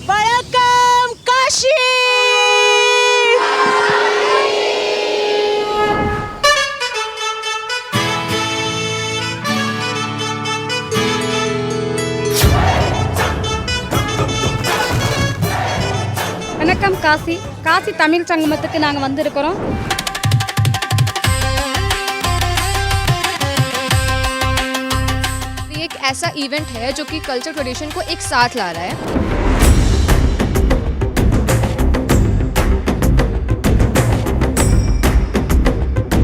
வணக்கம் காஷி. வணக்கம் காசி. காசி தமிழ் சங்கமத்துக்கு நாங்கள் வந்திருக்கிறோம். ये एक ऐसा इवेंट है जो कि कल्चर ट्रेडिशन को एक साथ ला रहा है.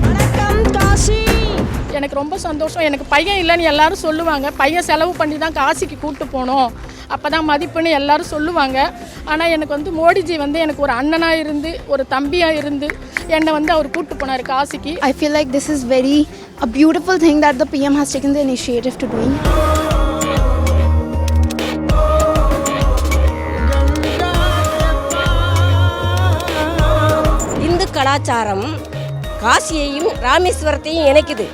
வணக்கம் காஷி. எனக்கு ரொம்ப சந்தோஷம். எனக்கு பையன் இல்லைன்னு எல்லாரும் சொல்லுவாங்க. பையன் செலவு பண்ணி தான் காசிக்கு கூப்பிட்டு போனோம், அப்போ தான் மதிப்புன்னு எல்லாரும் சொல்லுவாங்க. ஆனால் எனக்கு வந்து மோடிஜி வந்து எனக்கு ஒரு அண்ணனாக இருந்து ஒரு தம்பியாக இருந்து என்னை வந்து அவர் கூப்பிட்டு போனார் காசிக்கு. I feel like this is a beautiful thing that the PM has taken the initiative to doing. Hindu கலாச்சாரம் காசியையும் ராமேஸ்வரத்தையும் இணைக்குது.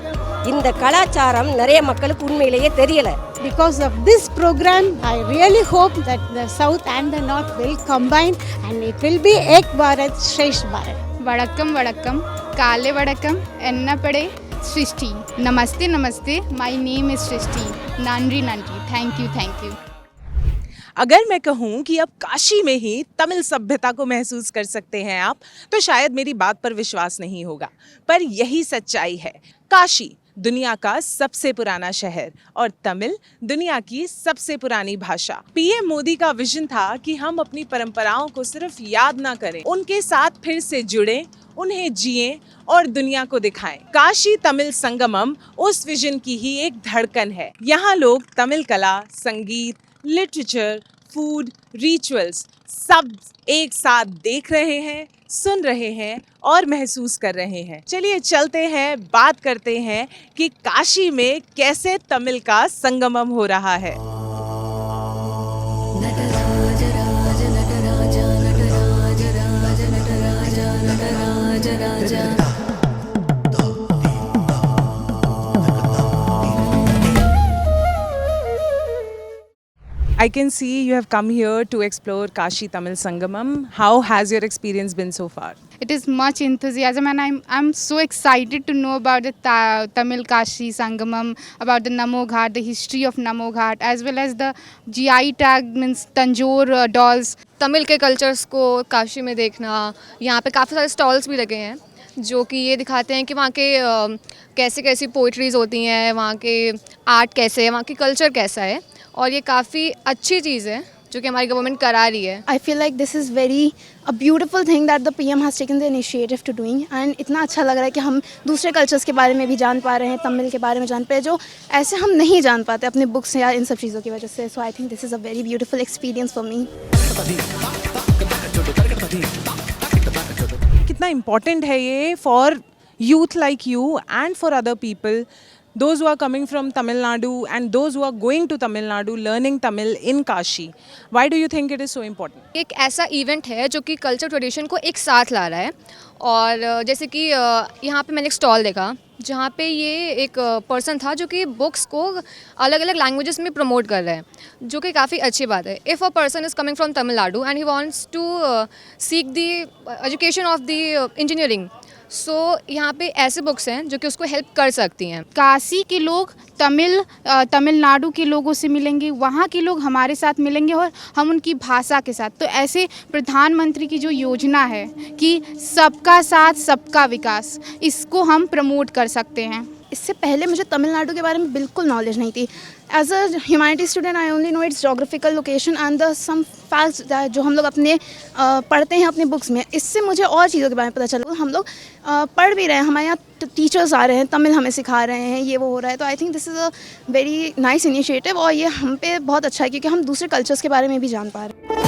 இந்த கலாச்சாரம் நிறைய மக்களுக்கு உண்மையிலேயே தெரியல. Because of this program, I really hope that the South and the North will combine and it will be Ek Bharat Shresth Bharat. வணக்கம் வணக்கம் காலை வணக்கம் என்னப்படே சிருஷ்டி நமஸ்தே நமஸ்தே மை நேம் இஸ் சிருஷ்டி நன்றி நன்றி थैंक यू. अगर मैं कहूँ कि अब काशी में ही तमिल सभ्यता को महसूस कर सकते हैं आप, तो शायद मेरी बात पर विश्वास नहीं होगा, पर यही सच्चाई है. काशी दुनिया का सबसे पुराना शहर और तमिल दुनिया की सबसे पुरानी भाषा. पीएम मोदी का विजन था कि हम अपनी परंपराओं को सिर्फ याद ना करें, उनके साथ फिर से जुड़ें, उन्हें जिएं और दुनिया को दिखाएं. काशी तमिल संगमम उस विजन की ही एक धड़कन है. यहाँ लोग तमिल कला, संगीत, लिटरेचर, फूड, रिचुअल्स सब एक साथ देख रहे हैं, सुन रहे हैं और महसूस कर रहे हैं. चलिए चलते हैं, बात करते हैं कि काशी में कैसे तमिल का संगमम हो रहा है. I can see you have come here to explore Kashi Tamil Sangamam. How has your experience been so far? It is much enthusiasm and I'm so excited to know about the Tamil Kashi Sangamam, about the Namo Ghat, the history of Namo Ghat, as well as the GI tag means Tanjore dolls. Tamil के cultures को काशी में देखना, यहाँ पे काफ़ी सारे stalls भी लगे हैं जो कि ये दिखाते हैं कि वहाँ के कैसे कैसी पोइट्रीज़ होती हैं, वहाँ के आर्ट कैसे है, वहाँ की कल्चर कैसा है, और ये काफ़ी अच्छी चीज़ है जो कि हमारी गवर्नमेंट करा रही है. I feel like this is a beautiful thing that the PM has taken the initiative to doing and इतना अच्छा लग रहा है कि हम दूसरे कल्चर्स के बारे में भी जान पा रहे हैं, तमिल के बारे में जान पा रहे हैं जो ऐसे हम नहीं जान पाते अपने बुक्स या इन सब चीज़ों की वजह से. So I think this is a very beautiful experience for me. कितना इम्पोर्टेंट है ये for youth like you and for other people, those who are coming from Tamil Nadu and those who are going to Tamil Nadu learning Tamil in Kashi. Why do you think it is so important? एक ऐसा event है जो कि culture tradition को एक साथ ला रहा है. और जैसे कि यहाँ पे मैंने एक स्टॉल देखा जहाँ पे ये एक पर्सन था जो कि बुक्स को अलग अलग लैंग्वेजेस में प्रमोट कर रहा है, जो कि काफ़ी अच्छी बात है. If a person is coming from Tamil Nadu and he wants to seek the education of the engineering, so यहाँ पे ऐसे बुक्स हैं जो कि उसको हेल्प कर सकती हैं. काशी के लोग तमिलनाडु के लोगों से मिलेंगे, वहाँ के लोग हमारे साथ मिलेंगे और हम उनकी भाषा के साथ. तो ऐसे प्रधानमंत्री की जो योजना है कि सबका साथ सबका विकास, इसको हम प्रमोट कर सकते हैं. इससे पहले मुझे तमिलनाडु के बारे में बिल्कुल नॉलेज नहीं थी. As a humanity student I only know its geographical location and the some facts जो हम लोग अपने पढ़ते हैं अपने बुक्स में. इससे मुझे और चीज़ों के बारे में पता चला. हम लोग पढ़ भी रहे हैं, हमारे यहाँ टीचर्स आ रहे हैं, तमिल हमें सिखा रहे हैं, ये वो हो रहा है. तो I think this is a very nice initiative और ये हम पे बहुत अच्छा है क्योंकि हम दूसरे कल्चर्स के बारे में भी जान पा रहे हैं.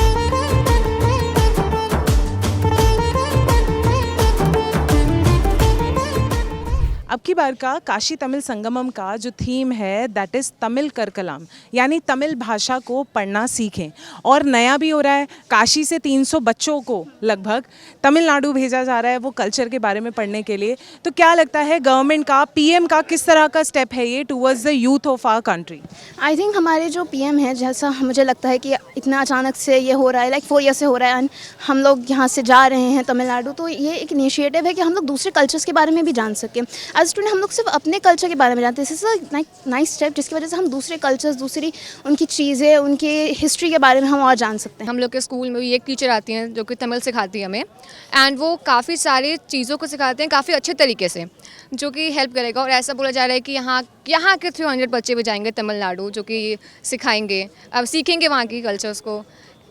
अब की बार का काशी तमिल संगमम का जो थीम है दैट इज़ तमिल करकलाम, यानी तमिल भाषा को पढ़ना सीखें। और नया भी हो रहा है, काशी से 300 बच्चों को लगभग तमिलनाडु भेजा जा रहा है वो कल्चर के बारे में पढ़ने के लिए। तो क्या लगता है गवर्नमेंट का, पीएम का किस तरह का स्टेप है ये towards the youth of our country? I think हमारे जो पीएम है, जैसा मुझे लगता है कि इतना अचानक से ये हो रहा है, लाइक 4 ईयर से हो रहा है एंड हम लोग यहाँ से जा रहे हैं तमिलनाडु, तो ये एक इनिशिएटिव है कि हम लोग दूसरे कल्चर्स के बारे में भी जान सकें। एज स्टूडेंट हम लोग सिर्फ अपने कल्चर के बारे में जानते हैं, this is a nice step जिसकी वजह से हम दूसरे कल्चर्स, दूसरी उनकी चीज़ें, उनकी हिस्ट्री के बारे में हम और जान सकते हैं। हम लोग के स्कूल में भी एक टीचर आती हैं जो कि तमिल सिखाती है हमें, एंड वो काफ़ी सारी चीज़ों को सिखाते हैं काफ़ी अच्छे तरीके से, जो कि हेल्प करेगा। और ऐसा बोला जा रहा है कि यहाँ के 300 बच्चे भी जाएंगे तमिलनाडु, जो कि सिखाएंगे, अब सीखेंगे वहाँ की कल्चर्स को,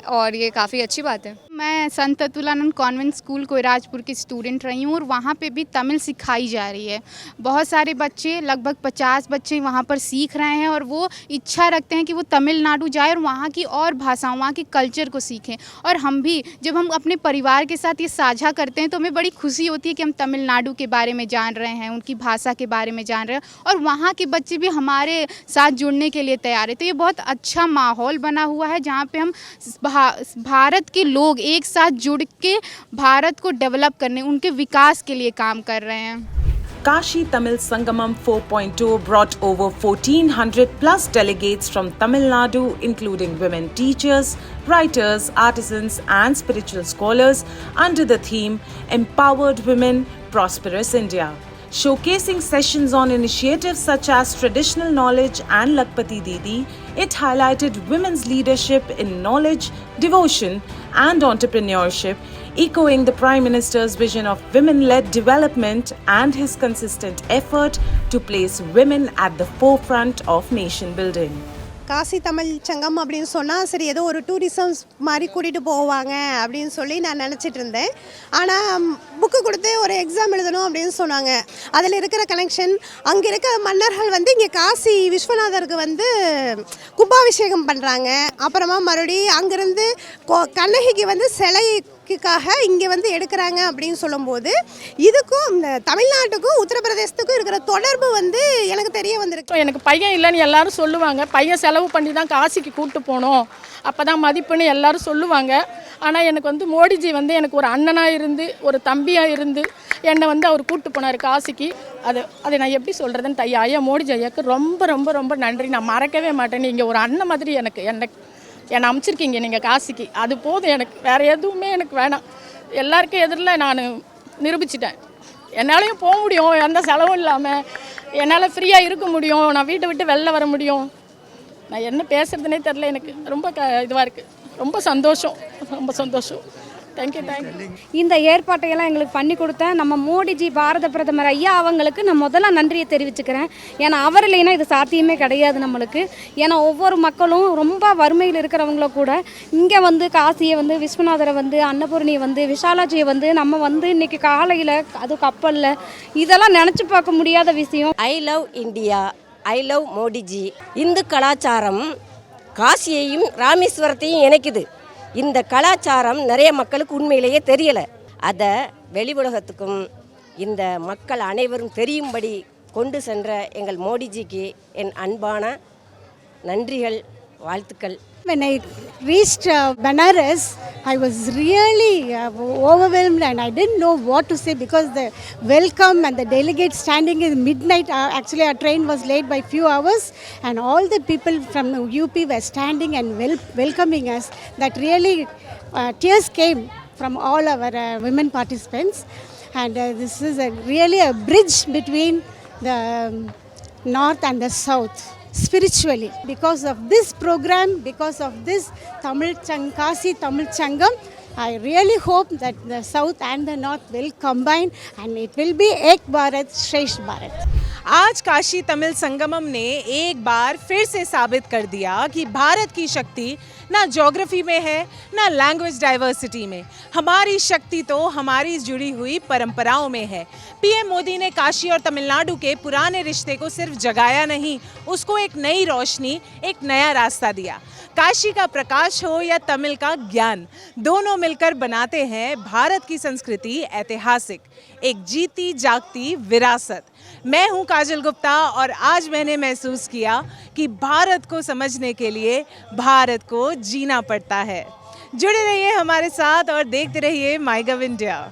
और ये काफ़ी अच्छी बात है। मैं संत अतुलानंद कॉन्वेंट स्कूल कोइराजपुर की स्टूडेंट रही हूँ और वहाँ पे भी तमिल सिखाई जा रही है। बहुत सारे बच्चे, लगभग 50 बच्चे वहाँ पर सीख रहे हैं और वो इच्छा रखते हैं कि वो तमिलनाडु जाए और वहाँ की और भाषाओं, वहाँ की कल्चर को सीखें। और हम भी जब हम अपने परिवार के साथ ये साझा करते हैं तो हमें बड़ी खुशी होती है कि हम तमिलनाडु के बारे में जान रहे हैं, उनकी भाषा के बारे में जान रहे हैं और वहाँ के बच्चे भी हमारे साथ जुड़ने के लिए तैयार है। तो ये बहुत अच्छा माहौल बना हुआ है जहाँ पर हम भारत के लोग एक साथ जुड़ के भारत को डेवलप करने, उनके विकास के लिए काम कर रहे हैं। Kashi Tamil Sangamam 4.0 brought over 1400 plus delegates from Tamil Nadu, including women teachers, writers, artisans, and spiritual scholars, under the theme Empowered Women, Prosperous India. Showcasing sessions on initiatives such as traditional knowledge and Lakpati Didi, it highlighted women's leadership in knowledge, devotion, and entrepreneurship, echoing the Prime Minister's vision of women-led development and his consistent effort to place women at the forefront of nation building. Kashi Tamil சங்கம் அப்படின்னு சொன்னால் சரி ஏதோ ஒரு tourism மாதிரி கூட்டிகிட்டு போவாங்க அப்படின்னு சொல்லி நான் நினச்சிட்டு இருந்தேன். ஆனால் புக்கு கொடுத்து ஒரு எக்ஸாம் எழுதணும் அப்படின்னு சொன்னாங்க. அதில் இருக்கிற கனெக்ஷன், அங்கே இருக்கிற மன்னர்கள் வந்து இங்கே காசி விஸ்வநாதருக்கு வந்து கும்பாபிஷேகம் பண்ணுறாங்க. அப்புறமா மறுபடியும் அங்கேருந்து கண்ணகிக்கு வந்து சிலைக்காக இங்கே வந்து எடுக்கிறாங்க அப்படின்னு சொல்லும்போது இதுக்கும் இந்த தமிழ்நாட்டுக்கும் உத்தரப்பிரதேசத்துக்கும் இருக்கிற தொடர்பு வந்து எனக்கு தெரிய வந்திருக்கு. எனக்கு பையன் இல்லைன்னு எல்லாரும் சொல்லுவாங்க. பையன் செலவு பண்ணி தான் காசிக்கு கூப்பிட்டு போனோம், அப்போ தான் மதிப்புன்னு எல்லாரும் சொல்லுவாங்க. ஆனால் எனக்கு வந்து மோடிஜி வந்து எனக்கு ஒரு அண்ணனாக இருந்து, ஒரு தம்பியாக இருந்து என்னை வந்து அவர் கூப்பிட்டு போனார் காசிக்கு. அதை நான் எப்படி சொல்கிறதுன்னு ஐயா மோடிஜி ஐயாவுக்கு ரொம்ப ரொம்ப ரொம்ப நன்றி. நான் மறக்கவே மாட்டேன். நீங்கள் ஒரு அண்ணன் மாதிரி என்னை அமைச்சிருக்கீங்க நீங்கள் காசிக்கு, அது போதும். எனக்கு வேறு எதுவுமே எனக்கு வேணாம். எல்லாருக்கும் எதிரில் நான் நிரூபிச்சிட்டேன், என்னாலையும் போக முடியும், எந்த செலவும் இல்லாமல் என்னால் ஃப்ரீயாக இருக்க முடியும், நான் வீட்டை விட்டு வெளில வர முடியும். நான் என்ன பேசுகிறதுனே தெரில, எனக்கு ரொம்ப இதுவாக இருக்குது. ரொம்ப சந்தோஷம், ரொம்ப சந்தோஷம். தேங்க்யூ. இந்த ஏற்பாட்டையெல்லாம் எங்களுக்கு பண்ணி கொடுத்த நம்ம மோடிஜி பாரத பிரதமர் ஐயா அவங்களுக்கு நான் முதல்ல நன்றியை தெரிவிச்சுக்கிறேன். ஏன்னா அவர் இல்லைன்னா இது சாத்தியமே கிடையாது நம்மளுக்கு. ஏன்னா ஒவ்வொரு மக்களும் ரொம்ப வறுமையில் இருக்கிறவங்கள கூட இங்கே வந்து காசியை வந்து, விஸ்வநாதரை வந்து, அன்னபூர்ணியை வந்து, விஷாலாஜியை வந்து நம்ம வந்து இன்றைக்கி காலையில் அது கப்பலில் இதெல்லாம் நினச்சி பார்க்க முடியாத விஷயம். I love India, I love Modiji. Hindu கலாச்சாரம் காசியையும் ராமேஸ்வரத்தையும் இணைக்குது. இந்த கலாச்சாரம் நிறைய மக்களுக்கு உண்மையிலேயே தெரியலை. அதை வெளி உலகத்துக்கும் இந்த மக்கள் அனைவரும் தெரியும்படி கொண்டு சென்ற எங்கள் மோடிஜிக்கு என் அன்பான நன்றிகள், வாழ்த்துக்கள். When I reached Banaras, I was really overwhelmed and I didn't know what to say because the welcome and the delegates standing in midnight. Actually, our train was late by few hours and all the people from UP were standing and welcoming us. That really tears came from all our women participants. And this is really a bridge between the north and the south. Spiritually, because of this program, because of this Kashi Tamil Sangam, I really hope that the south and the north will combine and it will be Ek Bharat Shresth Bharat. आज काशी तमिल संगमम ने एक बार फिर से साबित कर दिया कि भारत की शक्ति ना ज्योग्राफी में है, ना लैंग्वेज डाइवर्सिटी में। हमारी शक्ति तो हमारी जुड़ी हुई परंपराओं में है। पीएम मोदी ने काशी और तमिलनाडु के पुराने रिश्ते को सिर्फ जगाया नहीं, उसको एक नई रोशनी, एक नया रास्ता दिया। काशी का प्रकाश हो या तमिल का ज्ञान, दोनों मिलकर बनाते हैं भारत की संस्कृति ऐतिहासिक, एक जीती जागती विरासत। मैं हूं काजल गुप्ता और आज मैंने महसूस किया कि भारत को समझने के लिए भारत को जीना पड़ता है। जुड़े रहिए हमारे साथ और देखते रहिए माई गव इंडिया।